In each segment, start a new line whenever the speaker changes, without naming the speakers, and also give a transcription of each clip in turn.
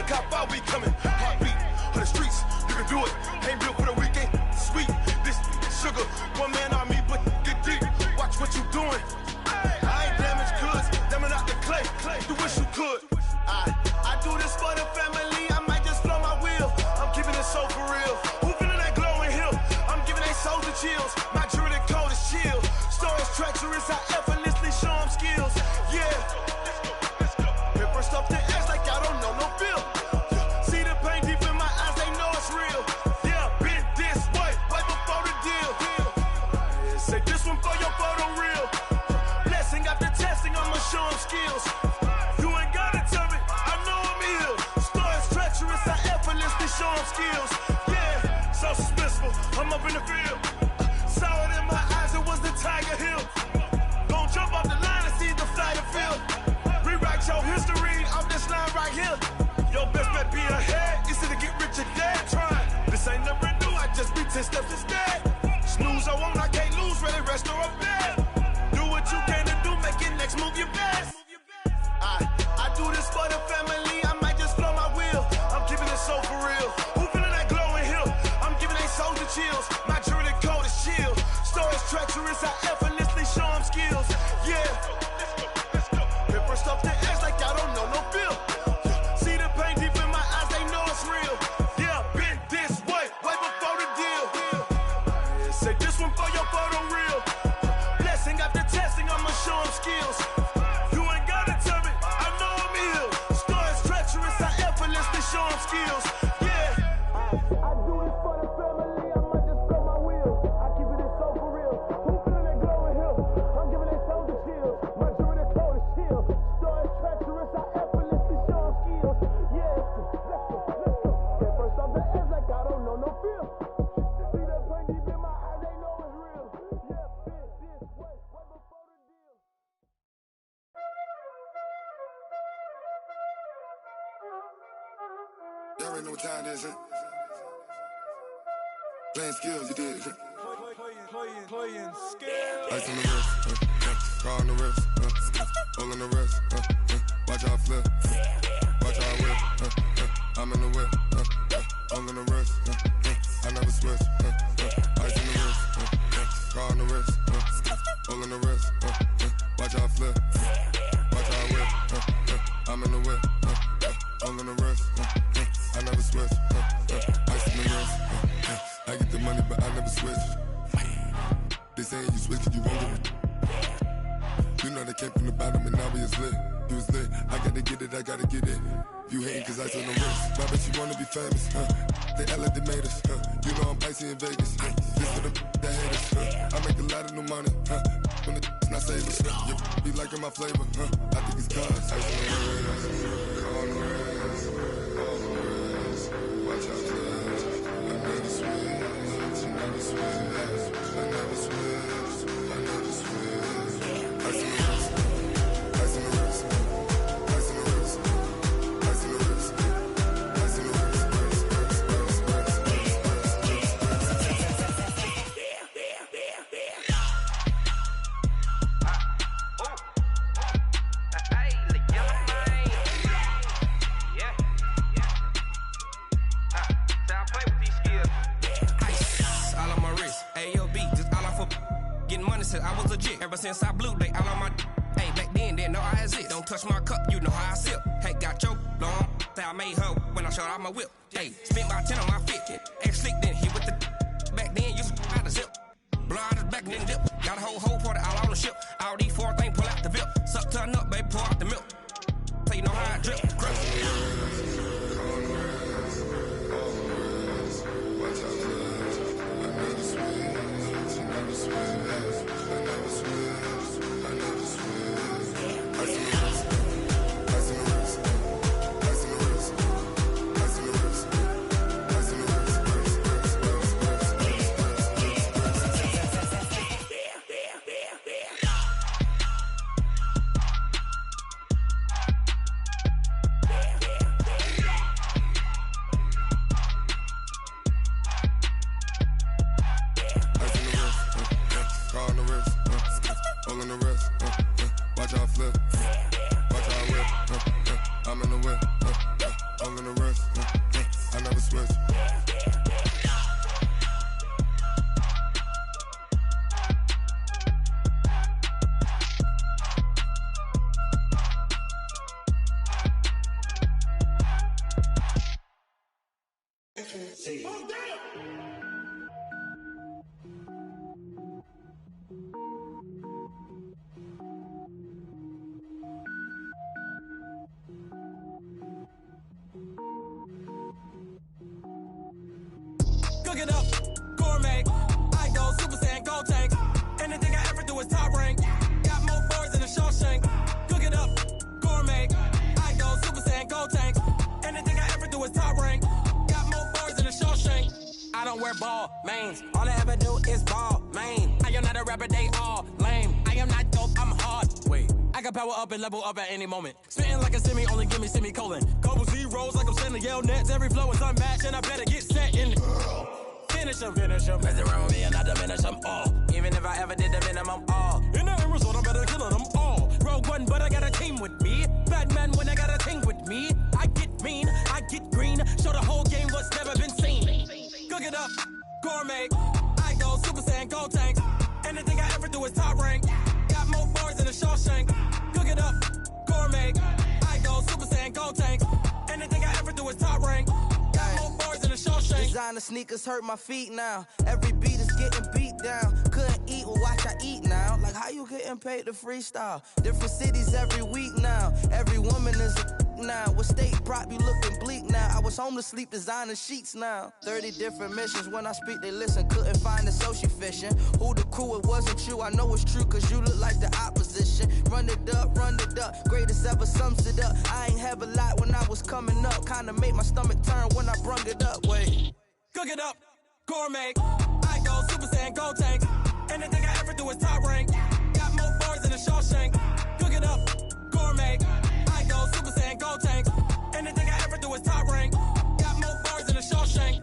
Look how far we coming. Heartbeat on the streets, you can do it. Ain't built for the weekend. Sweet, this sugar, one man army, but get deep. Watch what you doing. I ain't damaged goods, damn it out the clay. You wish you could. I do this for the family. I might just blow my wheel. I'm keeping it so for real. Who feeling that glowing hill? I'm giving they souls the chills. My jewelry cold is chill. Stories treacherous, I effortlessly show them skills. Yeah. Hit first off the edge like I don't know no feel. See the pain deep in my eyes, they know it's real. Yeah, been this way, right before the deal. Say this one for your photo real. Blessing after testing, I'ma show them skills. You ain't gotta tell me, I know I'm ill. Stories treacherous, I effortlessly show them skills. Yeah, so suspenseful, I'm up in the field. Saw it in my eyes, it was the Tiger Hill. Gon' jump off the line and see the flight of field. Rewrite your history off this line right here. Your best bet be ahead, easy to get rich or dead trying. This ain't never new, I just be 10 steps instead. Snooze I won't, I can't lose, ready, rest or a bed. Do what you can to do, make it next move your best. I do this for the family, I might just blow my wheel. I'm keeping it so for real. Who feeling that glowing hill? I'm giving they souls the chills. My jewelry cold is chill. Stories treacherous, I effortlessly show them skills. Yeah. Hit first off the edge like I don't know no feel. See the pain deep in my eyes, they know it's real. Yeah, been this way, way before the deal. Say this one for your photo real. Blessing after testing, I'ma show them skills. You ain't gotta tell me, I know I'm ill. Stories treacherous, I effortlessly show them skills. Yeah. I do this for the family, I might just blow my wheel. I keep it so for real. Who feeling that glowing hill? I'm giving they souls the chills. My jewelry cold is chill. Stories treacherous, I effortlessly show them skills. Yeah, let's go. Get first off the edge like I don't know no feel. See that pain deep in my eyes, they know it's real. Yeah, been this way, way before the deal.
Y'all already know what time it is, huh? Playing skills, you did.
Playing skills.
Ice on the wrist, car on the wrist, hole in the wrist, watch out flip, watch out whip, I'm in the whip, hole in the wrist, I never switch, ice on the wrist, car on the wrist, hole in the wrist, watch out flip, watch out whip, I'm in the whip, hole in the wrist, I never switch, ice on the wrist, I get the money but I never switch. They saying you switch, you won't get it. You know they came from the bottom and now we is lit. You was lit, I gotta get it, I gotta get it. You hating cause I on the wrist. I bet you wanna be famous, They act like they made us, You know I'm icy in Vegas, This for the that hate us, I make a lot of new money, When the not savers, You be liking my flavor, I think it's cause ice on the wrist, on the wrist, on the wrist. Watch out, flash, I never switch, I never switch. I never switch, I never switch. Ice in the wrist, ice in the wrist, ice in the wrist, ice in the wrist, ice in the wrist,
I was legit ever since I blew they all on my hey back then didn't know I exist. Don't touch my cup, you know how I sip. Hey, got your long say I made her when I showed out my whip. Hey, spent about 10 on my fit. Ex slick then hit with the back then used to out the zip. Blow out his back and then dip. Got a whole party all on the ship. All these four things pull out the VIP. Suck turn up, baby, pour out the milk. So you know how I drip.
all in the rest. I never switch.
Cook it up, gourmet. I go Super Saiyan, go tank. Anything I ever do is top rank. Got more bars than a Shawshank. Cook it up, gourmet. I go Super Saiyan, go tank. Anything I ever do is top rank. Got more bars than a Shawshank. I don't wear ball mains. All I ever do is ball main. I am not a rapper, they all lame. I am not dope, I'm hard. Wait, I can power up and level up at any moment. Spitting like a semi, only give me semicolon. Couple zeros like I'm sending Yale Nets. Every flow is unmatched and I better get set in. Finish them. Mess around with me and I diminish them all. Even if I ever did the minimum all. In the end result, I'm better killing them all. Rogue One, but I got a team with me. Batman when I got a team with me. I get mean, I get green. Show the whole game what's never been seen. Cook it up, gourmet. I go Super Saiyan, go tank. Anything I ever do is top rank. Got more bars than a Shawshank. Cook it up, gourmet. I go Super Saiyan, go tank. Anything I ever do is top rank. Got more bars than a Shawshank.
Designer sneakers hurt my feet now. Every beat is getting beat down. Couldn't eat, well watch I eat now. Like how you getting paid to freestyle? Different cities every week now. Every woman is a now. What state prop you looking bleak now? I was home to sleep designing sheets now. 30 different missions. When I speak they listen. Couldn't find the social fishing. Who the crew, it wasn't you. I know it's true cause you look like the opposition. Run it up. Greatest ever sums it up. I ain't have a lot when I was coming up. Kinda made my stomach turn when I brung it up. Wait.
Cook it up, gourmet. I go Super Saiyan, go tank. Anything I ever do is top rank. Got more bars than a Shawshank. Cook it up, gourmet. I go Super Saiyan, go tank. Anything I ever do is top rank. Got more bars than a Shawshank.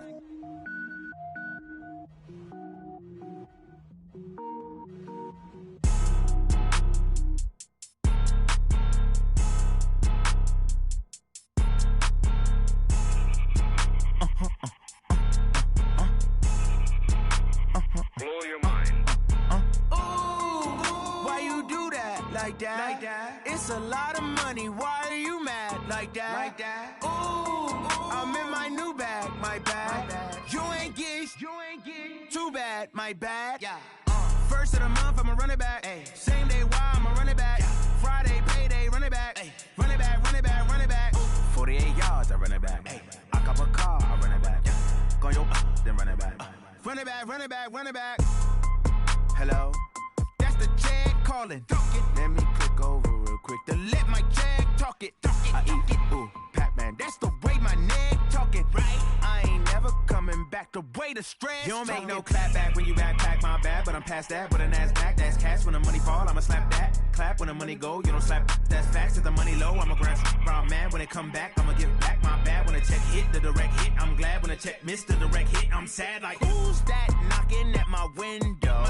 Blow your mind.
Why you do that? Like that? It's a lot of money. Why are you mad? Like that? Ooh, I'm in my new bag. My bad. You ain't get. Too bad. My bad. Yeah. First of the month, I'ma run it back. Ay. Same day, why I'ma run it back. Friday, payday, run it back. Ay. Run it back. 48 yards, I run it back. Ay. I cop a car, I run it back. Go yo, then run it back. Run it back. Hello? That's the check calling. Let me click over real quick to let my check talk it. I eat it, ooh, Pac-Man. That's the way my neck talking. Right? I ain't never coming back the way the stress. You don't make no clap back when you backpack, my bad. But I'm past that with a NASDAQ. That's cash when the money fall, I'ma slap that. Clap when the money go, you don't slap. That's facts. If the money low, I'ma grab brown man. When it come back, I'ma give back my bad. When the check hit, the direct hit. I'm glad when the check missed the direct hit. I'm sad like, who's that knocking at my window?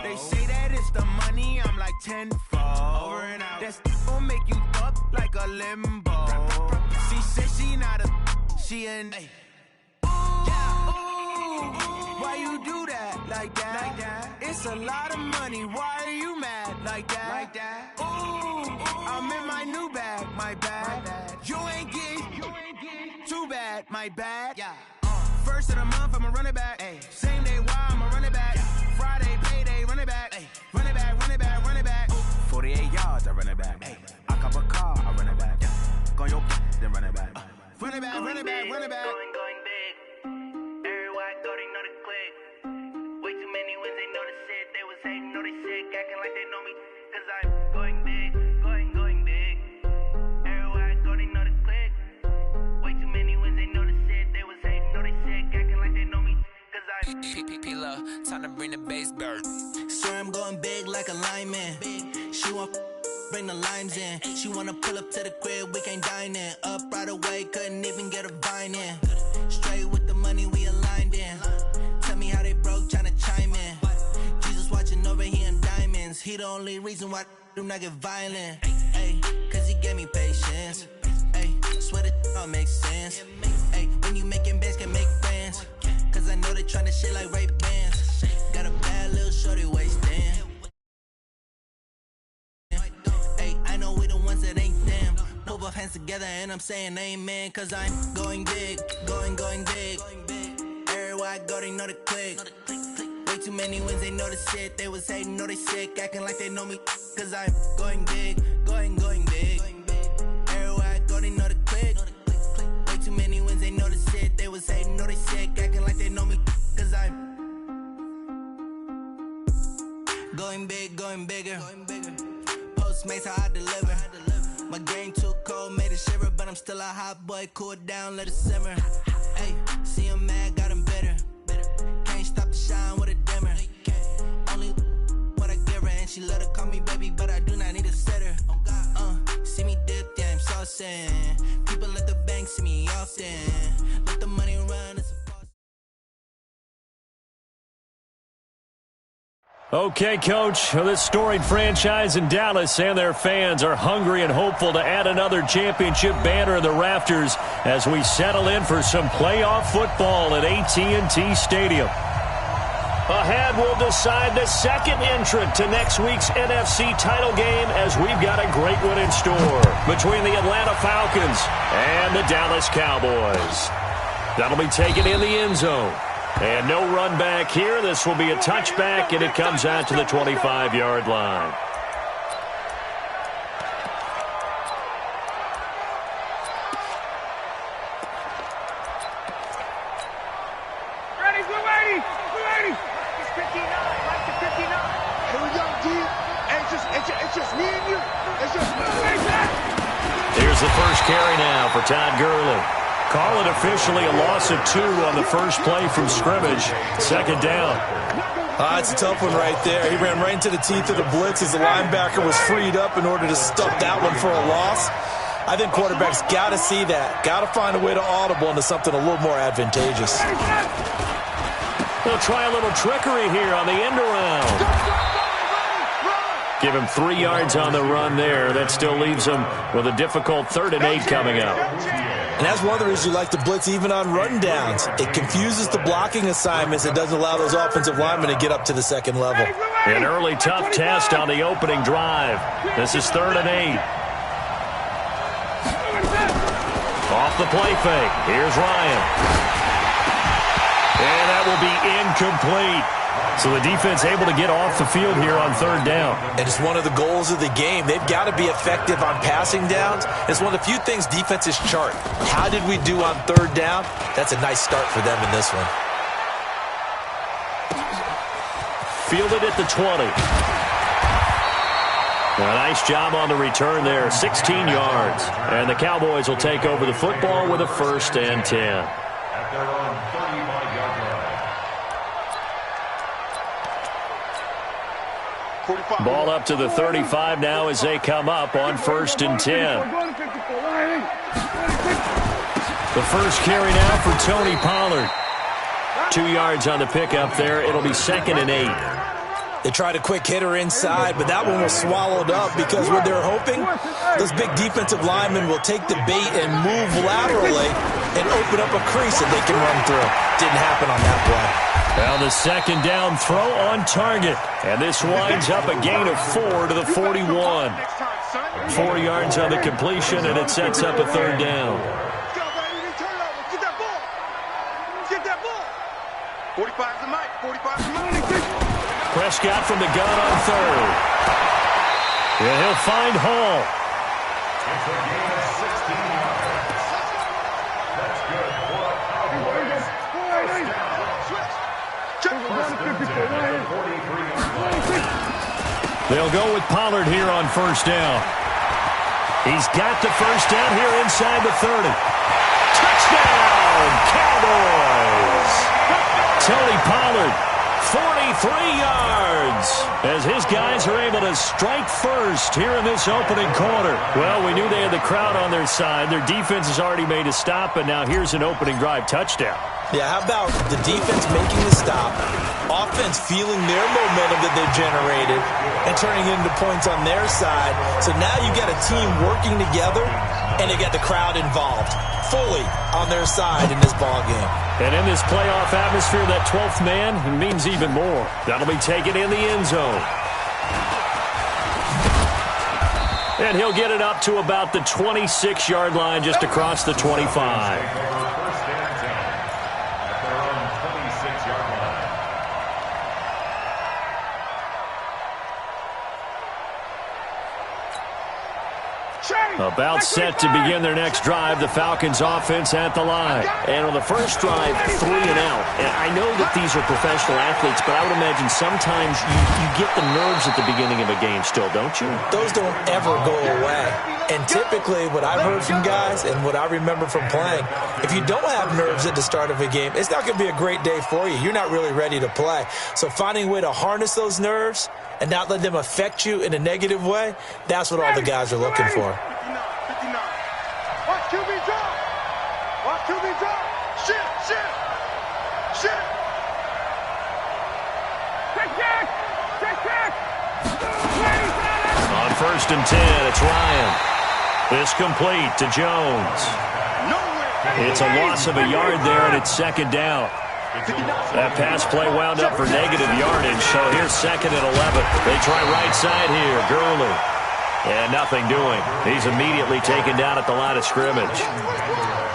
They say that it's the money, I'm like tenfold. Over and out. That's gon' make you up like a limbo. She said she not a, she an. Why you do that? Like that? It's a lot of money. Why are you mad? Like that? Ooh, I'm in my new bag. My bad. You ain't get. Too bad. My bad. Yeah. First of the month, I'ma run it back. Ay. Same day, why I'ma run it back. Friday, payday, run it back. Ay. Run it back. 48 yards, I run it back. Ay. I cop a car, I run it back. Go yo, then run it back. Run it back.
Going big. Everywhere I go, they know the click. Way too many wins, they know the shit. They was hating, know they sick, acting like they know me. Cause I'm going big. Everywhere I go, they know the click. Way too many wins, they know the shit. They was hating, know they sick, acting like they know me. Cause I'm
P-P-P-Love, time to bring the bass bird.
Swear I'm going big like a lineman. She want bring the limes in. She wanna pull up to the crib, we can't dine in. Up right away, couldn't even get a vine in. Straight with the money we aligned in. Tell me how they broke, tryna chime in. Jesus watching over here in diamonds. He the only reason why I do not get violent. Ay, cause he gave me patience. Ay, swear the all makes sense. Hey, when you making bands, can make friends. Cause I know they tryna shit like Ray-Bans. Got a bad little shorty wasting. Hey, I know we the ones that ain't them. Put both hands together and I'm saying amen. Cause I'm going big, going big. Everywhere I go, they know the click. Way too many wins, they know the shit. They was hating, know they sick, acting like they know me. Cause I'm going big, going big. Everywhere I go, they know the click. Way too many wins, they know the shit. They was hating, know they sick, acting like they know me. Cause I'm going big, going bigger. Postmates, how I deliver. My game too cold, made it shiver. But I'm still a hot boy, cool it down, let it simmer. Hey, see him mad, got him bitter. Can't stop the shine with a dimmer. Only what I give her, and she love to call me baby, but I do not need a sitter. See me dip, yeah, I'm saucing. People at the bank see me often. Let the money run, it's a
Okay, Coach, this storied franchise in Dallas and their fans are hungry and hopeful to add another championship banner in the rafters as we settle in for some playoff football at AT&T Stadium. Ahead, we'll decide the second entrant to next week's NFC title game as we've got a great one in store between the Atlanta Falcons and the Dallas Cowboys. That'll be taken in the end zone. And no run back here. This will be a touchback, and it comes out to the 25-yard line.
Ready, we're ready. It's 59, right to 59. Here we go, D. It's just me and you. It's just me.
Here's the first carry now for Todd Gurley. Call it officially a loss of 2 on the first play from scrimmage. Second down.
It's a tough one right there. He ran right into the teeth of the blitz as the linebacker was freed up in order to stuff that one for a loss. I think quarterbacks got to see that. Got to find a way to audible into something a little more advantageous.
They'll try a little trickery here on the end around. Give him 3 yards on the run there. That still leaves him with a difficult 3rd and 8 coming up.
And that's one of the reasons you like to blitz even on rundowns. It confuses the blocking assignments. It doesn't allow those offensive linemen to get up to the second level.
An early tough test on the opening drive. This is 3rd and 8. Off the play fake. Here's Ryan. And that will be incomplete. So the defense able to get off the field here on 3rd down.
And it's one of the goals of the game. They've got to be effective on passing downs. It's one of the few things defenses chart. How did we do on 3rd down? That's a nice start for them in this one.
Fielded at the 20. A nice job on the return there, 16 yards. And the Cowboys will take over the football with a 1st and 10. Ball up to the 35 now as they come up on 1st and 10. The first carry now for Tony Pollard. 2 yards on the pickup there. It'll be 2nd and 8.
They tried a quick hitter inside, but that one was swallowed up because what they're hoping, those big defensive linemen will take the bait and move laterally and open up a crease that they can run through. Didn't happen on that play.
Well, the 2nd down throw on target. And this winds up a gain of 4 to the 41. 4 yards on the completion, and it sets up a 3rd down.
Get that ball. 45's the mic. 45's the mic.
Prescott from the gun on 3rd. And he'll find Hall. They'll go with Pollard here on 1st down. He's got the 1st down here inside the 30. Touchdown, Cowboys! Tony Pollard, 43 yards, as his guys are able to strike first here in this opening quarter. Well, we knew they had the crowd on their side. Their defense has already made a stop, and now here's an opening drive touchdown.
Yeah, how about the defense making the stop, offense feeling their momentum that they've generated and turning it into points on their side. So now you got a team working together, and they got the crowd involved fully on their side in this ball game.
And in this playoff atmosphere, that 12th man means even more. That'll be taken in the end zone. And he'll get it up to about the 26-yard line, just across the 25. About set to begin their next drive, the Falcons offense at the line. And on the first drive, 3 and out. And I know that these are professional athletes, but I would imagine sometimes you get the nerves at the beginning of a game still, don't you?
Those don't ever go away. And typically what I've heard from guys and what I remember from playing, if you don't have nerves at the start of a game, it's not going to be a great day for you. You're not really ready to play. So finding a way to harness those nerves and not let them affect you in a negative way, that's what all the guys are looking for.
Watch QB drop. Watch QB drop. Shit. Check.
On 1st and 10, it's Ryan. This complete to Jones. It's a loss of a yard there, and it's 2nd down. That pass play wound up for negative yardage, so here's 2nd and 11. They try right side here, Gurley. And nothing doing. He's immediately taken down at the line of scrimmage.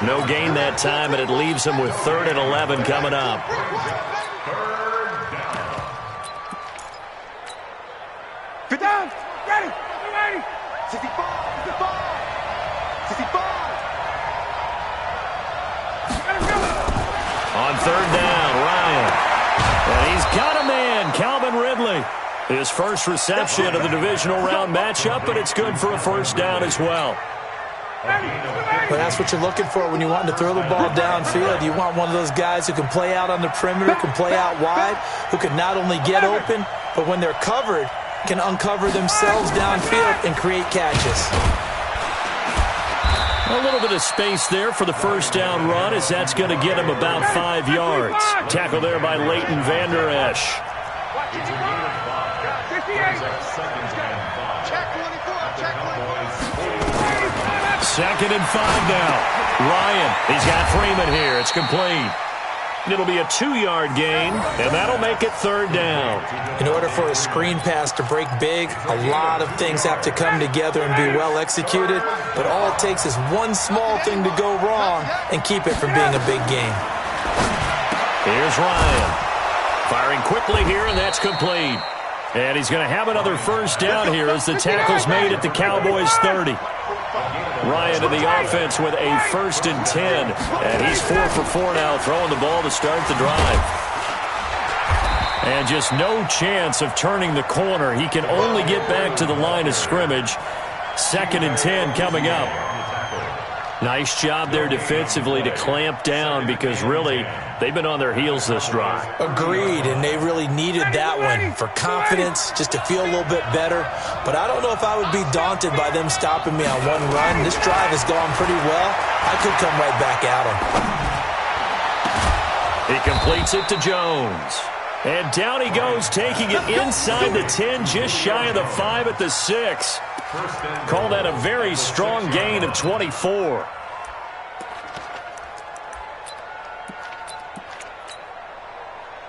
No gain that time, and it leaves him with 3rd and 11 coming up.
Get down. Ready. 65.
On 3rd down, Ryan. And he's got a man, Calvin Ridley. His first reception of the divisional round matchup, but it's good for a 1st down as well.
But that's what you're looking for when you want to throw the ball downfield. You want one of those guys who can play out on the perimeter, can play out wide, who can not only get open, but when they're covered, can uncover themselves downfield and create catches.
A little bit of space there for the 1st down run, as that's going to get him about 5 yards. Tackle there by Leighton Vander Esch. 2nd and 5 now. Ryan, he's got Freeman here. It's complete. It'll be a 2-yard gain, and that'll make it 3rd down.
In order for a screen pass to break big, a lot of things have to come together and be well executed, but all it takes is one small thing to go wrong and keep it from being a big game.
Here's Ryan. Firing quickly here, and that's complete. And he's going to have another 1st down here as the tackle's made at the Cowboys' 30. Ryan to the offense with a 1st and 10. And he's 4 for 4 now, throwing the ball to start the drive. And just no chance of turning the corner. He can only get back to the line of scrimmage. 2nd and 10 coming up. Nice job there defensively to clamp down, because really they've been on their heels this drive.
Agreed, and they really needed that one for confidence, just to feel a little bit better. But I don't know if I would be daunted by them stopping me on one run. This drive has gone pretty well. I could come right back at him.
He completes it to Jones. And down he goes, taking it inside the 10, just shy of the 5 at the 6. Call that a very strong gain of 24.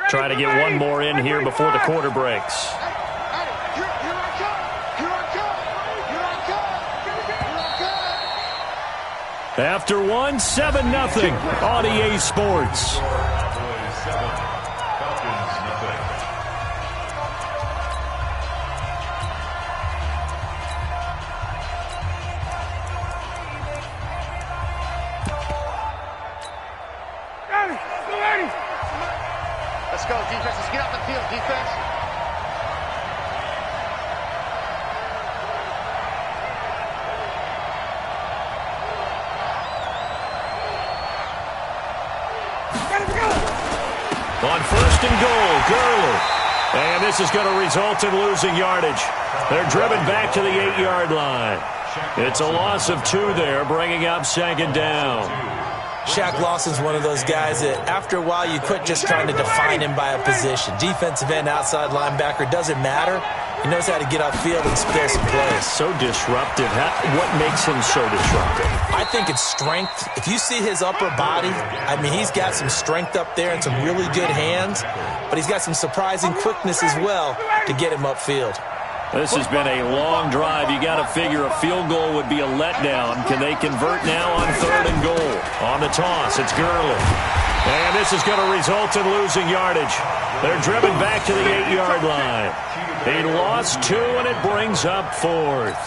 Trying to get one more in here before the quarter breaks. After one, 7-0 on EA Sports.
Let's go, defense. Let's get out the field, defense.
On 1st and goal, Gurley. And this is going to result in losing yardage. They're driven back to the 8-yard line. It's a loss of 2 there, bringing up 2nd down.
Shaq Lawson's one of those guys that after a while you quit just trying to define him by a position. Defensive end, outside linebacker, doesn't matter. He knows how to get upfield and spill some plays.
So disruptive. What makes him so disruptive?
I think it's strength. If you see his upper body, I mean, he's got some strength up there and some really good hands, but he's got some surprising quickness as well to get him upfield.
This has been a long drive. You got to figure a field goal would be a letdown. Can they convert now on 3rd and goal? On the toss, it's Gurley. And this is going to result in losing yardage. They're driven back to the 8-yard line. He lost 2, and it brings up 4th.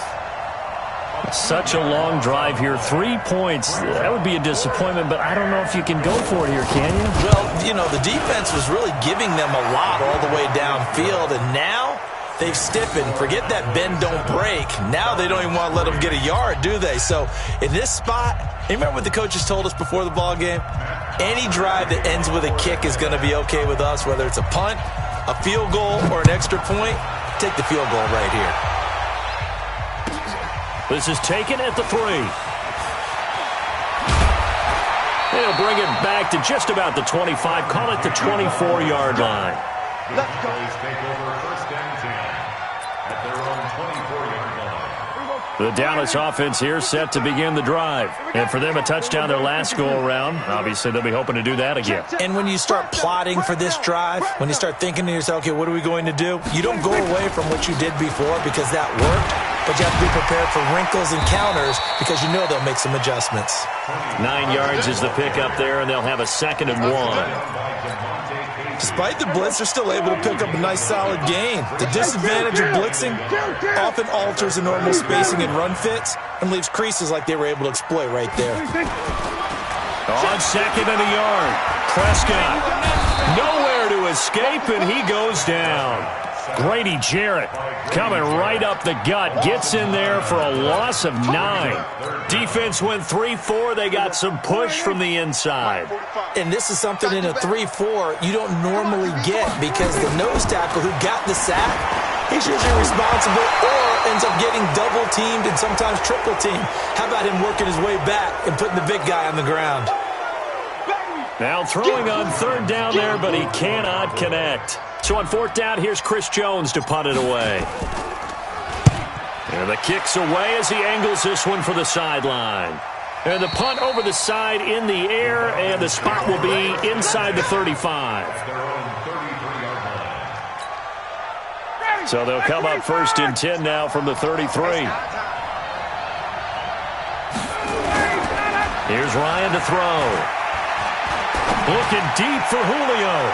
Such a long drive here. 3 points. That would be a disappointment, but I don't know if you can go for it here, can you?
Well, you know, the defense was really giving them a lot all the way downfield, and now they've stiffened. Forget that bend, don't break. Now they don't even want to let them get a yard, do they? So in this spot, you remember what the coaches told us before the ball game? Any drive that ends with a kick is going to be okay with us, whether it's a punt, a field goal, or an extra point. Take the field goal right here.
This is taken at the 3. They'll bring it back to just about the 25. Call it the 24-yard line.
Let's go.
The Dallas offense here set to begin the drive. And for them, a touchdown their last go-around. Obviously, they'll be hoping to do that again.
And when you start plotting for this drive, when you start thinking to yourself, okay, what are we going to do? You don't go away from what you did before because that worked, but you have to be prepared for wrinkles and counters because you know they'll make some adjustments.
9 yards is the pickup there, and they'll have a 2nd and 1.
Despite the blitz, they're still able to pick up a nice, solid gain. The disadvantage of blitzing often alters the normal spacing and run fits and leaves creases like they were able to exploit right there.
On 2nd and a yard, Prescott nowhere to escape, and he goes down. Grady Jarrett coming right up the gut, gets in there for a loss of 9. Defense went 3-4. They got some push from the inside.
And this is something in a 3-4 you don't normally get because the nose tackle who got the sack, he's usually responsible or ends up getting double-teamed and sometimes triple-teamed. How about him working his way back and putting the big guy on the ground?
Now throwing on 3rd down there, but he cannot connect. So on 4th down, here's Chris Jones to punt it away. And the kick's away as he angles this one for the sideline. And the punt over the side in the air, and the spot will be inside the 35. So they'll come up 1st and 10 now from the 33. Here's Ryan to throw. Looking deep for Julio.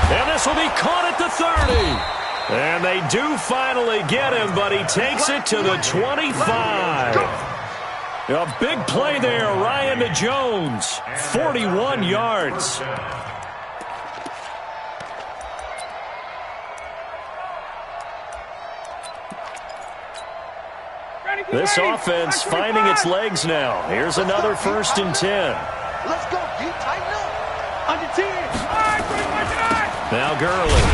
And this will be caught at the 30. And they do finally get him, but he takes it to the 25. A big play there, Ryan to Jones. 41 yards. This offense finding its legs now. Here's another 1st and 10.
Let's go. You tighten up. Under 10.
Now Gurley.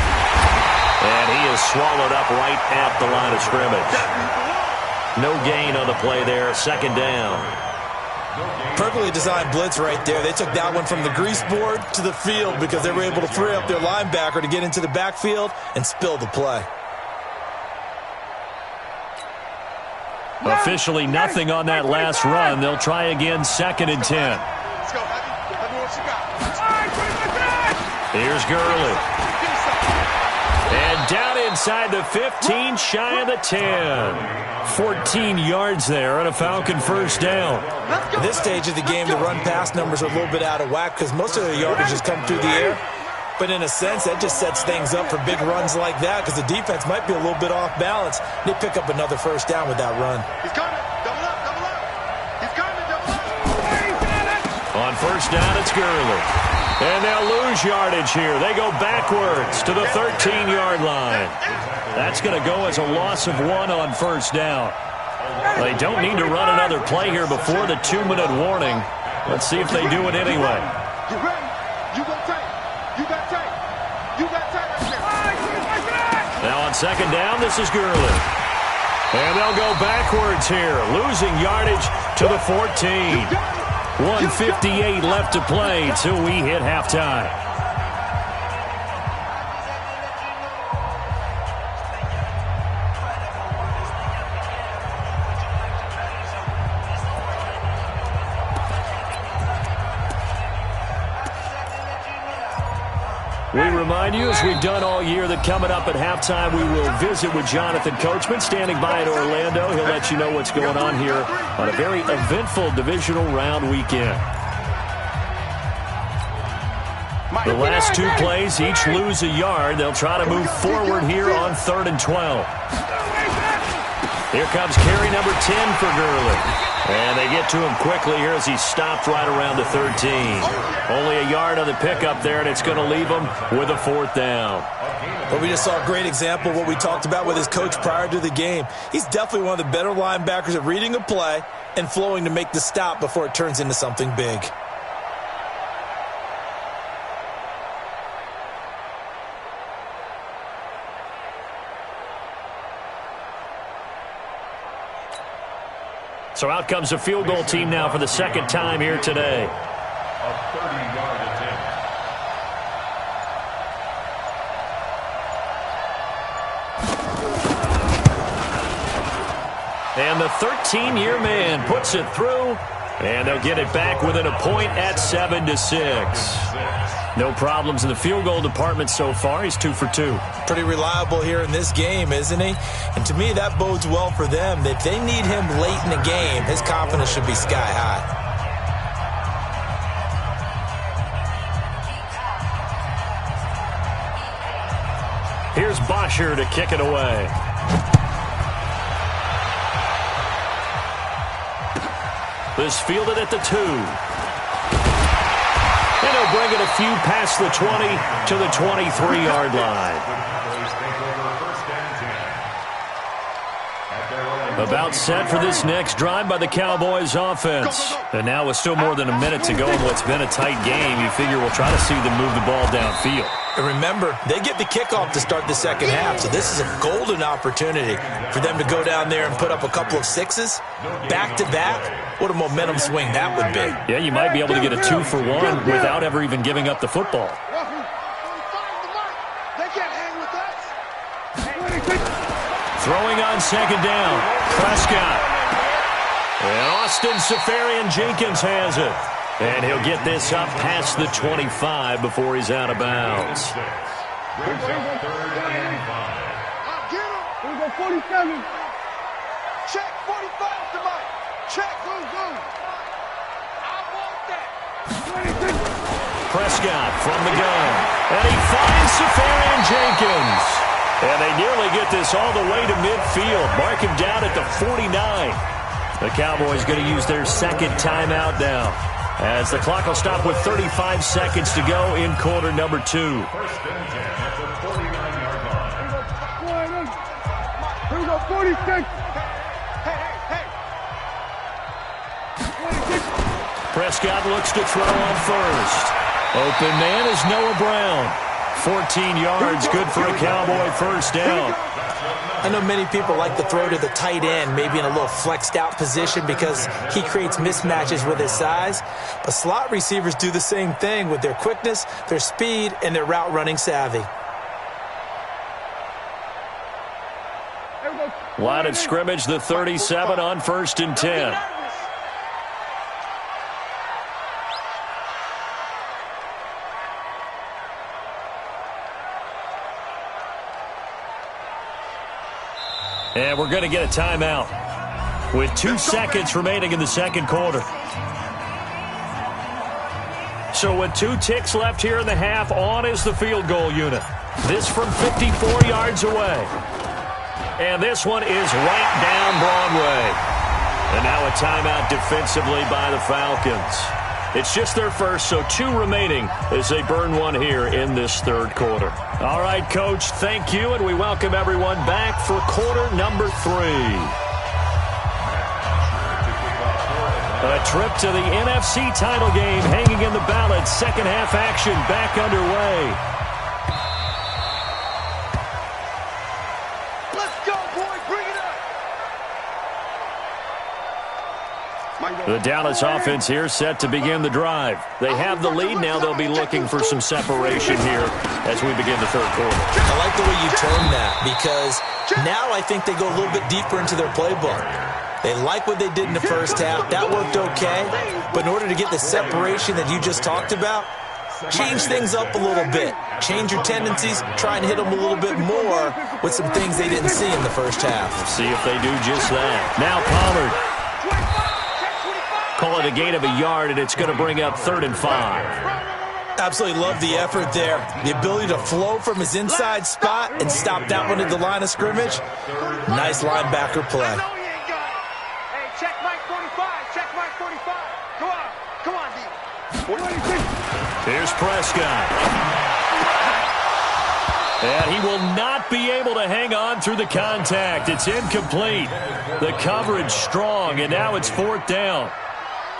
And he is swallowed up right at the line of scrimmage. No gain on the play there. 2nd down.
Perfectly designed blitz right there. They took that one from the grease board to the field because they were able to free up their linebacker to get into the backfield and spill the play.
Officially nothing on that last run. They'll try again 2nd and 10.
Let's go, Heavy. Let me know what you got.
Here's Gurley. And down inside the 15, shy of the 10. 14 yards there and a Falcon 1st down.
At this stage of the game, the run-pass numbers are a little bit out of whack because most of their yardage has come through the air. But in a sense, that just sets things up for big runs like that because the defense might be a little bit off balance. They pick up another 1st down with that run.
He's coming. Double up, double up. He's coming, double up.
On 1st down, it's Gurley. And they'll lose yardage here. They go backwards to the 13-yard line. That's going to go as a loss of 1 on 1st down. They don't need to run another play here before the 2-minute warning. Let's see if they do it anyway.
You ready? You go tight. You got tight. You got tight right there.
Now on 2nd down, this is Gurley. And they'll go backwards here, losing yardage to the 14. 1:58 left to play till we hit halftime. We remind you, as we've done all year, that coming up at halftime, we will visit with Jonathan Coachman, standing by in Orlando. He'll let you know what's going on here on a very eventful divisional round weekend. The last two plays each lose a yard. They'll try to move forward here on 3rd and 12. Here comes carry number 10 for Gurley. And they get to him quickly here as he's stopped right around the 13. Only a yard on the pickup there, and it's going to leave him with a 4th down.
Well, we just saw a great example of what we talked about with his coach prior to the game. He's definitely one of the better linebackers at reading a play and flowing to make the stop before it turns into something big.
So out comes a field goal team now for the second time here today.
A 30-yard attempt.
And the 13-year man puts it through, and they'll get it back within a point at 7-6. No problems in the field goal department so far. He's 2 for 2.
Pretty reliable here in this game, isn't he? And to me, that bodes well for them. If they need him late in the game, his confidence should be sky high.
Here's Bosher to kick it away. This fielded at the 2. And he'll bring it a few past the 20 to the 23-yard line. About set for this next drive by the Cowboys offense. And now with still more than a minute to go in what's been a tight game, you figure we'll try to see them move the ball downfield.
And remember, they get the kickoff to start the second half, so this is a golden opportunity for them to go down there and put up a couple of 6s back-to-back. What a momentum swing that would be.
Yeah, you might be able to get a 2 for 1 without ever even giving up the football. Throwing on second down, Prescott. And Austin Seferian-Jenkins has it. And he'll get this up past the 25 before he's out of bounds.
Here we go, 47. Check 45 to Mike. Check, go. I want that.
Prescott from the gun. And he finds Seferian-Jenkins. And they nearly get this all the way to midfield. Mark him down at the 49. The Cowboys going to use their second timeout now, as the clock will stop with 35 seconds to go in quarter number 2.
First and 10 at the 49-yard line.
Here we go, 46. Hey.
Prescott looks to throw on first. Open man is Noah Brown. 14 yards, good for a Cowboy first down.
I know many people like to throw to the tight end, maybe in a little flexed out position because he creates mismatches with his size. But slot receivers do the same thing with their quickness, their speed, and their route running savvy.
Line of scrimmage, the 37 on 1st and 10. And we're going to get a timeout with 2 seconds remaining in the second quarter. So with 2 ticks left here in the half, on is the field goal unit. This from 54 yards away. And this one is right down Broadway. And now a timeout defensively by the Falcons. It's just their first, so 2 remaining as they burn one here in this third quarter. All right, Coach, thank you, and we welcome everyone back for quarter number 3. A trip to the NFC title game hanging in the balance. Second half action back underway.
Let's go, boys. Bring it
The Dallas offense here set to begin the drive. They have the lead. Now they'll be looking for some separation here as we begin the third quarter.
I like the way you term that because now I think they go a little bit deeper into their playbook. They like what they did in the first half. That worked okay. But in order to get the separation that you just talked about, change things up a little bit. Change your tendencies. Try and hit them a little bit more with some things they didn't see in the first half.
See if they do just that. Now Pollard. Call it a gain of a yard, and it's going to bring up 3rd and 5.
Absolutely love the effort there. The ability to flow from his inside spot and stop that one at the line of scrimmage. Nice linebacker play.
Check Mike 45. Check Mike 45. Come on, D.
Here's Prescott. And he will not be able to hang on through the contact. It's incomplete. The coverage strong, and now it's 4th down.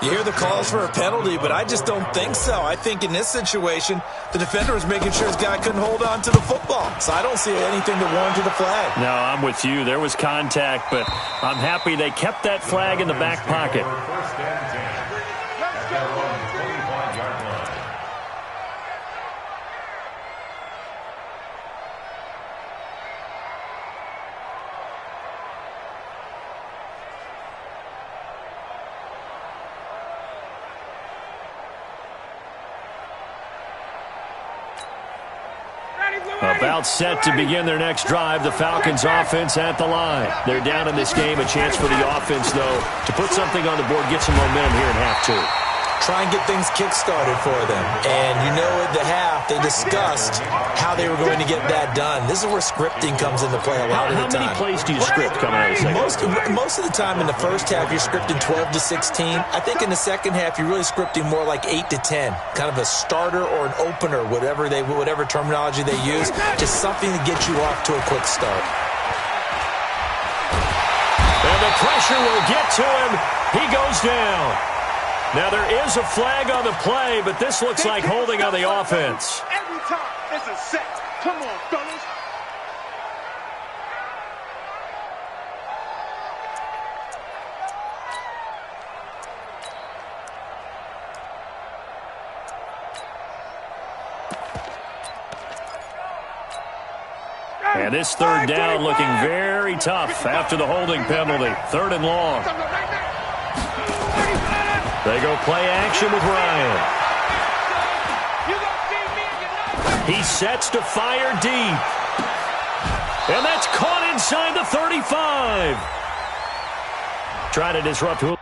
You hear the calls for a penalty, but I just don't think so. I think in this situation, the defender was making sure his guy couldn't hold on to the football. So I don't see anything that warranted a flag.
No, I'm with you. There was contact, but I'm happy they kept that flag in the back pocket. About set to begin their next drive, the Falcons offense at the line. They're down in this game. A chance for the offense, though, to put something on the board, get some momentum here in half 2.
Try and get things kick-started for them. And you know at the half, they discussed how they were going to get that done. This is where scripting comes into play a lot of the time.
How many plays do you script coming out of the second?
Most of the time in the first half, you're scripting 12 to 16. I think in the second half, you're really scripting more like 8 to 10. Kind of a starter or an opener, whatever terminology they use. Just something to get you off to a quick start.
And the pressure will get to him. He goes down. Now, there is a flag on the play, but this looks like holding on the offense.
Every time it's a set. Come on, fellas.
And this 3rd down looking very tough after the holding penalty. 3rd and long. They go play action with Ryan. He sets to fire deep. And that's caught inside the 35. Try to disrupt Julio.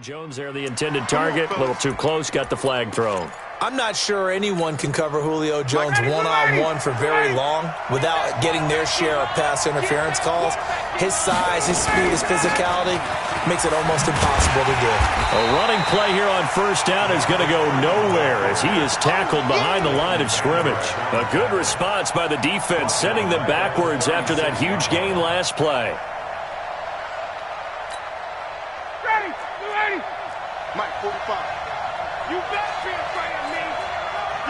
Jones there, the intended target. A little too close, got the flag thrown.
I'm not sure anyone can cover Julio Jones one-on-one for very long without getting their share of pass interference calls. His size, his speed, his physicality makes it almost impossible to do.
A running play here on 1st down is going to go nowhere as he is tackled behind the line of scrimmage. A good response by the defense, sending them backwards after that huge gain last play.
Mike 45. You better be afraid of me.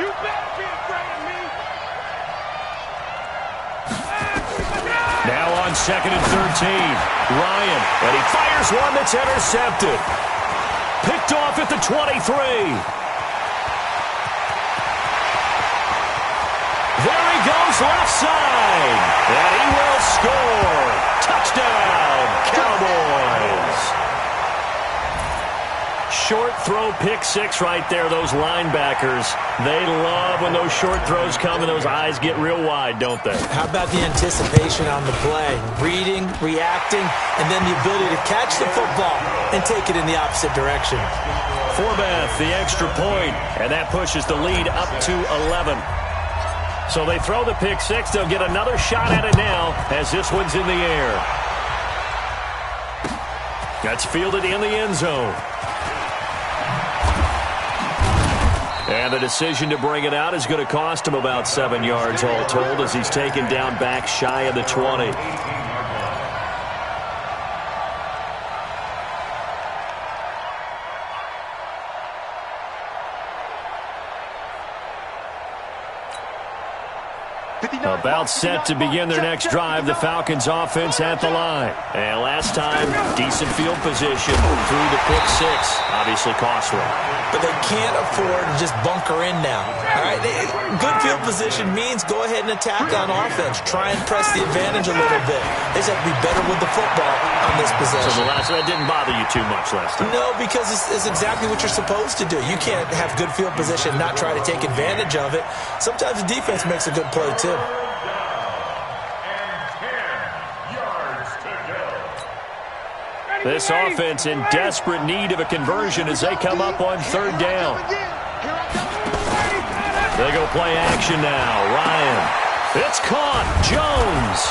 You better be afraid of me.
Now on 2nd and 13. Ryan, and he fires one that's intercepted. Picked off at the 23. There he goes, left side. And he will score. Touchdown, Cowboys. Short throw, pick 6 right there. Those linebackers, they love when those short throws come and those eyes get real wide, don't they?
How about the anticipation on the play? Reading, reacting, and then the ability to catch the football and take it in the opposite direction.
Forbath, the extra point, and that pushes the lead up to 11. So they throw the pick 6. They'll get another shot at it now as this one's in the air. That's fielded in the end zone. And the decision to bring it out is going to cost him about 7 yards all told as he's taken down back shy of the 20. About set to begin their next drive, the Falcons offense at the line. And last time, decent field position through the pick six. Obviously costly.
But they can't afford to just bunker in now. All right, good field position means go ahead and attack on offense. Try and press the advantage a little bit. They just have to be better with the football on this possession.
So that didn't bother you too much last time?
No, because it's exactly what you're supposed to do. You can't have good field position and not try to take advantage of it. Sometimes the defense makes a good play, too.
This offense in desperate need of a conversion as they come up on third down. They go play action now. Ryan. It's caught. Jones.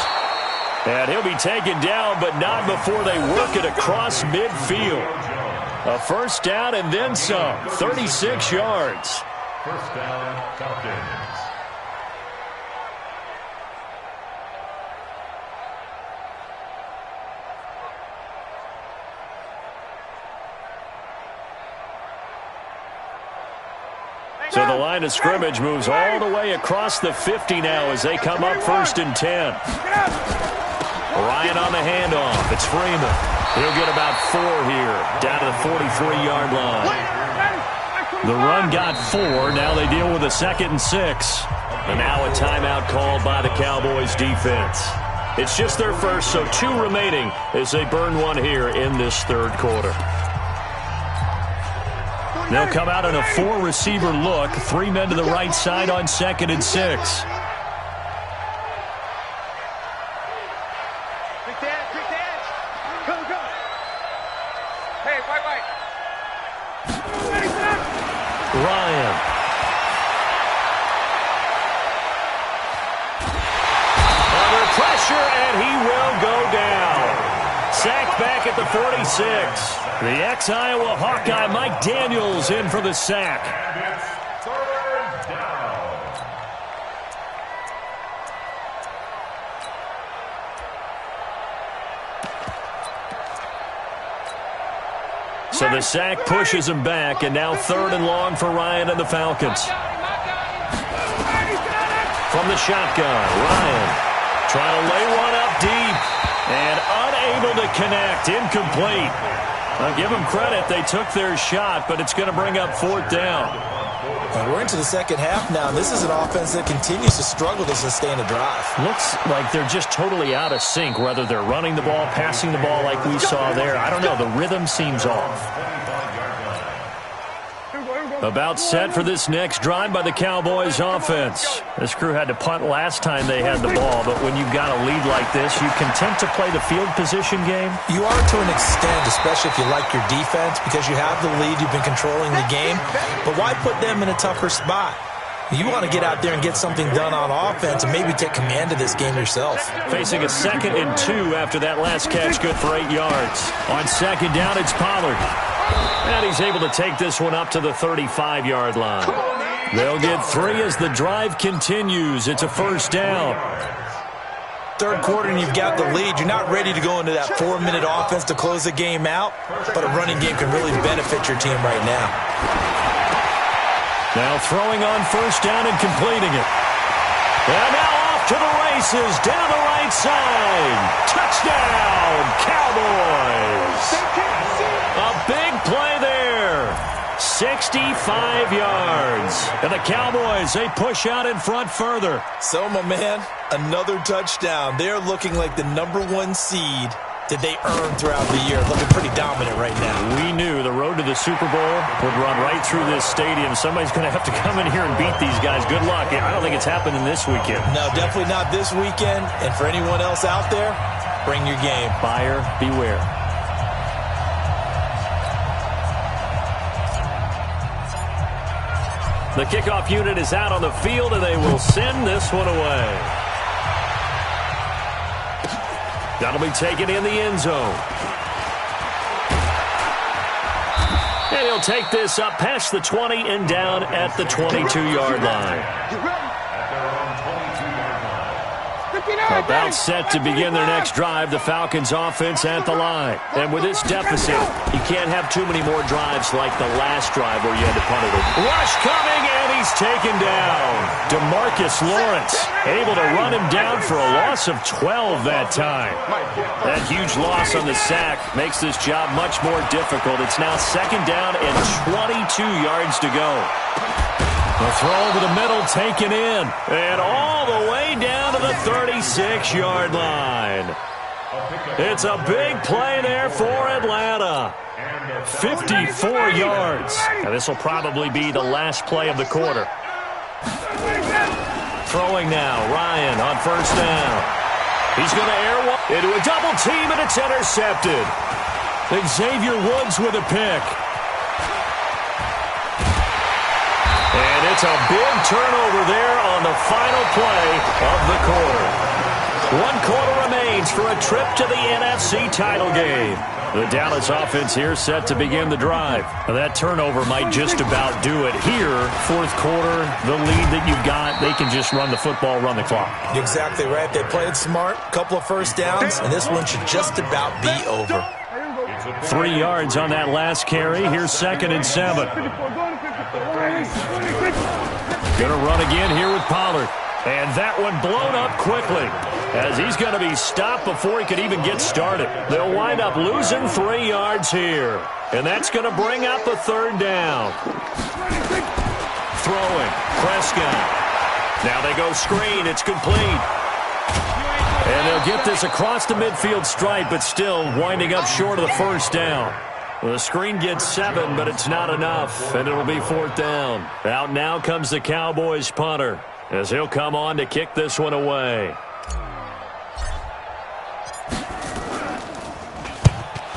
And he'll be taken down, but not before they work it across midfield. A first down and then some. 36 yards.
First down, Falcons.
So the line of scrimmage moves all the way across the 50 now as they come up 1st and 10. Ryan on the handoff. It's Freeman. He'll get about 4 here, down to the 43-yard line. The run got 4. Now they deal with a 2nd and 6. And now a timeout called by the Cowboys defense. It's just their first, so 2 remaining as they burn one here in this third quarter. They'll come out in a 4-receiver look. 3 men to the right side on 2nd and 6.
Quick dance. Go. Hey, white.
Ryan. Under pressure, and he will go down. Sacked back at the 46. The ex-Iowa Hawkeye Mike Daniels in for the sack.
And it's third down.
So the sack pushes him back, and now 3rd and long for Ryan and the Falcons. From the shotgun, Ryan trying to lay one up deep and unable to connect. Incomplete. I'll give them credit. They took their shot, but it's going to bring up 4th down.
And we're into the second half now. This is an offense that continues to struggle to sustain a drive.
Looks like they're just totally out of sync, whether they're running the ball, passing the ball like we saw there. I don't know. The rhythm seems off. About set for this next drive by the Cowboys offense. This crew had to punt last time they had the ball, but when you've got a lead like this, you content to play the field position game?
You are to an extent, especially if you like your defense, because you have the lead, you've been controlling the game. But why put them in a tougher spot? You want to get out there and get something done on offense and maybe take command of this game yourself.
Facing a 2nd and 2 after that last catch, good for 8 yards. On 2nd down, it's Pollard. And he's able to take this one up to the 35-yard line. They'll get 3 as the drive continues. It's a first down.
Third quarter and you've got the lead. You're not ready to go into that 4-minute offense to close the game out, but a running game can really benefit your team right now.
Now throwing on first down and completing it. And now off to the races down the right side. Touchdown, Cowboys. A big play there. 65 yards. And the Cowboys, they push out in front further.
So, my man, another touchdown. They're looking like the #1 seed that they earned throughout the year. Looking pretty dominant right now.
We knew the road to the Super Bowl would run right through this stadium. Somebody's going to have to come in here and beat these guys. Good luck. I don't think it's happening this weekend.
No, definitely not this weekend. And for anyone else out there, bring your game.
Buyer beware. The kickoff unit is out on the field, and they will send this one away. That'll be taken in the end zone. And he'll take this up past the 20 and down at the 22-yard line. About set to begin their next drive, the Falcons offense at the line. And with this deficit, you can't have too many more drives like the last drive where you had to punt it. Rush coming, and he's taken down. DeMarcus Lawrence able to run him down for a loss of 12 that time. That huge loss on the sack makes this job much more difficult. It's now second down and 22 yards to go. The throw over the middle taken in, and all the way down to the 36-yard line. It's a big play there for Atlanta. 54 yards. And this will probably be the last play of the quarter. Throwing now, Ryan on first down. He's going to air one into a double team, and it's intercepted. Xavier Woods with a pick. And it's a big turnover there on the final play of the quarter. 1 quarter remains for a trip to the NFC title game. The Dallas offense here set to begin the drive. That turnover might just about do it here. Fourth quarter, the lead that you've got, they can just run the football, run the clock.
Exactly right. They played smart, couple of first downs, and this one should just about be over.
3 yards on that last carry. Here's 2nd and 7. Going to run again here with Pollard. And that one blown up quickly as he's going to be stopped before he could even get started. They'll wind up losing 3 yards here. And that's going to bring up a third down. Throwing. Prescott. Now they go screen. It's complete. And they'll get this across the midfield stripe, but still winding up short of the first down. Well, the screen gets 7, but it's not enough, and it'll be 4th down. Out now comes the Cowboys punter, as he'll come on to kick this one away.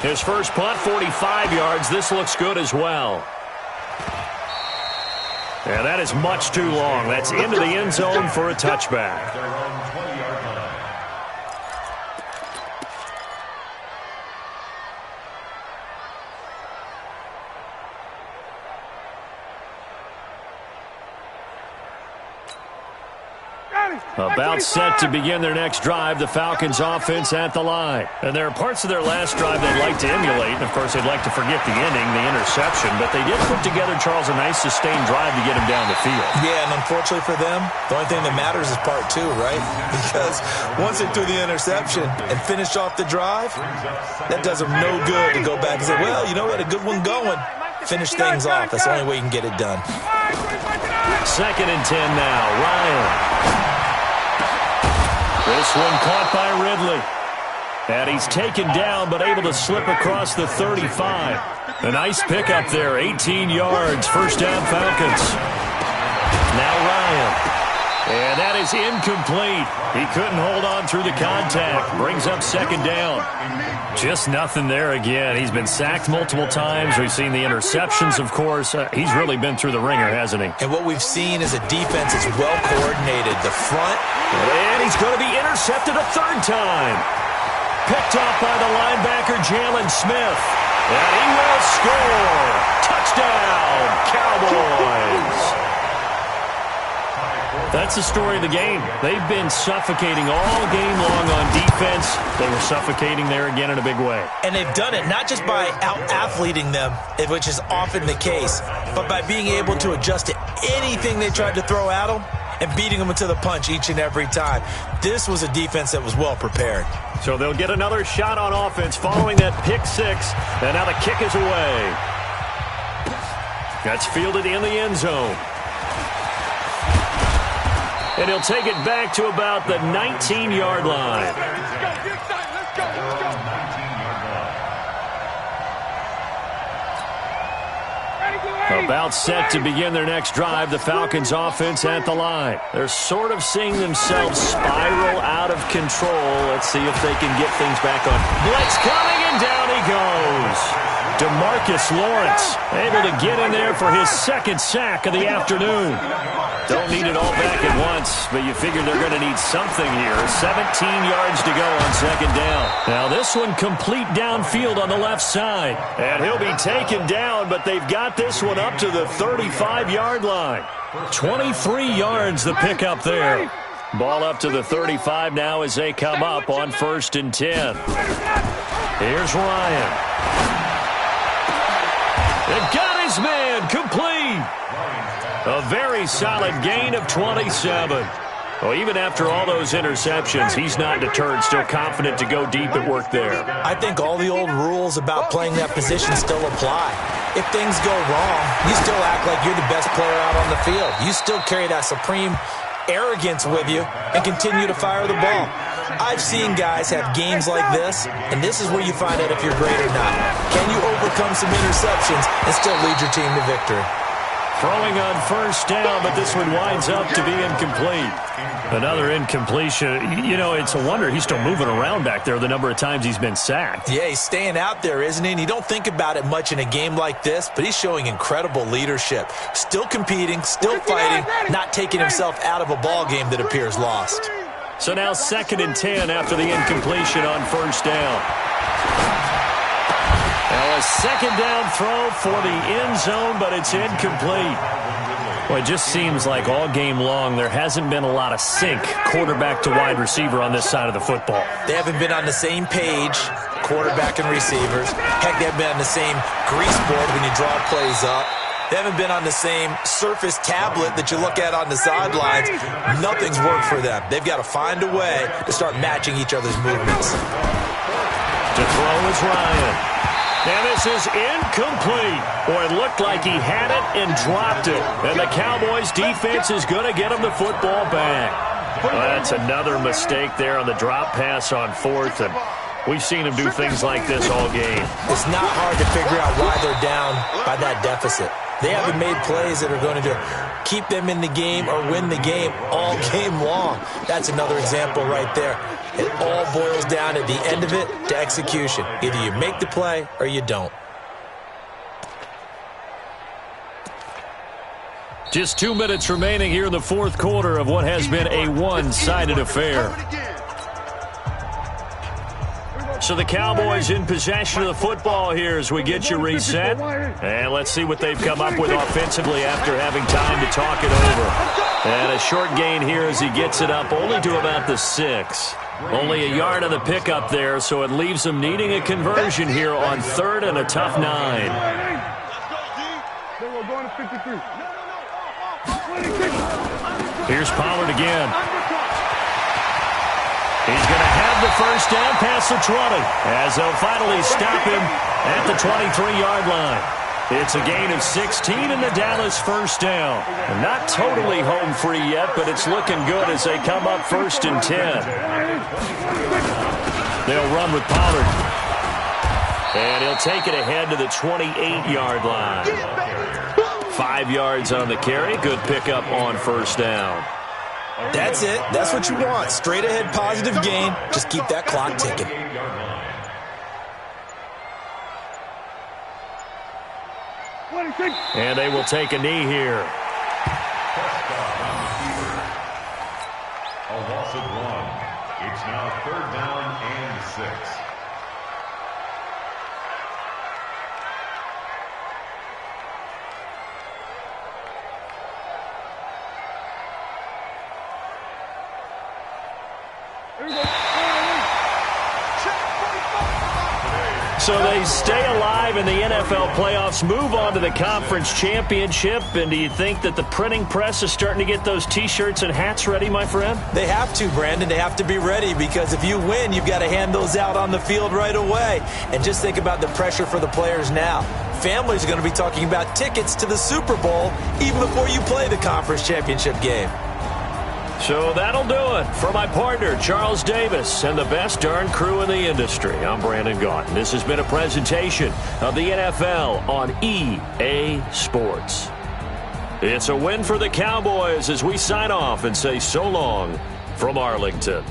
His first punt, 45 yards. This looks good as well. And that is much too long. That's into the end zone for a touchback. About set to begin their next drive, the Falcons offense at the line. And there are parts of their last drive they'd like to emulate. And, of course, they'd like to forget the ending, the interception. But they did put together, Charles, a nice sustained drive to get him down the field.
Yeah, and unfortunately for them, the only thing that matters is part 2, right? Because once they threw the interception and finished off the drive, that does them no good to go back and say, well, you know what, a good one going. Finish things off. That's the only way you can get it done.
2nd and 10 now. Ryan. This one caught by Ridley. And he's taken down, but able to slip across the 35. A nice pickup there, 18 yards, first down Falcons. Now Ryan. And that is incomplete. He couldn't hold on through the contact. Brings up 2nd down. Just nothing there again. He's been sacked multiple times. We've seen the interceptions, of course. He's really been through the ringer, hasn't he?
And what we've seen is a defense that's well coordinated. The front.
And he's going to be intercepted a 3rd time. Picked off by the linebacker, Jalen Smith. And he will score. Touchdown, Cowboys. That's the story of the game. They've been suffocating all game long on defense. They were suffocating there again in a big way.
And they've done it not just by out-athleting them, which is often the case, but by being able to adjust to anything they tried to throw at them and beating them into the punch each and every time. This was a defense that was well prepared.
So they'll get another shot on offense following that pick 6. And now the kick is away. That's fielded in the end zone. And he'll take it back to about the 19-yard line.
Let's go.
About set to begin their next drive, the Falcons offense at the line. They're sort of seeing themselves spiral out of control. Let's see if they can get things back on. Blitz coming, and down he goes. DeMarcus Lawrence able to get in there for his 2nd sack of the afternoon. Don't need it all back at once, but you figure they're going to need something here. 17 yards to go on 2nd down. Now this one complete downfield on the left side. And he'll be taken down, but they've got this one up to the 35-yard line. 23 yards the pickup there. Ball up to the 35 now as they come up on 1st and 10. Here's Ryan. And got his man complete. A very solid gain of 27. Well, even after all those interceptions, he's not deterred, still confident to go deep at work there.
I think all the old rules about playing that position still apply. If things go wrong, you still act like you're the best player out on the field. You still carry that supreme arrogance with you and continue to fire the ball. I've seen guys have games like this, and this is where you find out if you're great or not. Can you overcome some interceptions and still lead your team to victory?
Throwing on 1st down, but this one winds up to be incomplete. Another incompletion. You know, it's a wonder he's still moving around back there the number of times he's been sacked.
Yeah, he's staying out there, isn't he? And you don't think about it much in a game like this, but he's showing incredible leadership. Still competing, still fighting, not taking himself out of a ball game that appears lost.
So now 2nd and 10 after the incompletion on 1st down. Now a 2nd down throw for the end zone, but it's incomplete. Well, it just seems like all game long there hasn't been a lot of sync quarterback to wide receiver on this side of the football.
They haven't been on the same page, quarterback and receivers. Heck, they haven't been on the same grease board when you draw plays up. They haven't been on the same Surface tablet that you look at on the sidelines. Nothing's worked for them. They've got to find a way to start matching each other's movements.
To throw is Ryan. Now this is incomplete. Boy, it looked like he had it and dropped it. And the Cowboys defense is going to get him the football back. Well, that's another mistake there on the drop pass on 4th. And we've seen him do things like this all game.
It's not hard to figure out why they're down by that deficit. They haven't made plays that are going to keep them in the game or win the game all game long. That's another example right there. It all boils down at the end of it to execution. Either you make the play or you don't.
Just 2 minutes remaining here in the 4th quarter of what has been a one-sided affair. So the Cowboys in possession of the football here as we get you reset. And let's see what they've come up with offensively after having time to talk it over. And a short gain here as he gets it up only to about the 6. Only a yard on the pickup there, so it leaves them needing a conversion here on 3rd and a tough 9. Here's Pollard again. He's going to have the 1st down past the 20 as they'll finally stop him at the 23-yard line. It's a gain of 16 in the Dallas 1st down. Not totally home free yet, but it's looking good as they come up 1st and 10. They'll run with Pollard. And he'll take it ahead to the 28-yard line. 5 yards on the carry. Good pickup on 1st down.
That's it. That's what you want. Straight ahead positive gain. Just keep that clock ticking.
And they will take a knee here.
A loss of 1. It's now 3rd down and 6.
So they stay alive in the NFL playoffs, move on to the conference championship. And do you think that the printing press is starting to get those T-shirts and hats ready, my friend?
They have to, Brandon. They have to be ready because if you win, you've got to hand those out on the field right away. And just think about the pressure for the players now. Families are going to be talking about tickets to the Super Bowl even before you play the conference championship game.
So that'll do it. For my partner, Charles Davis, and the best darn crew in the industry, I'm Brandon Gaughan. This has been a presentation of the NFL on EA Sports. It's a win for the Cowboys as we sign off and say so long from Arlington.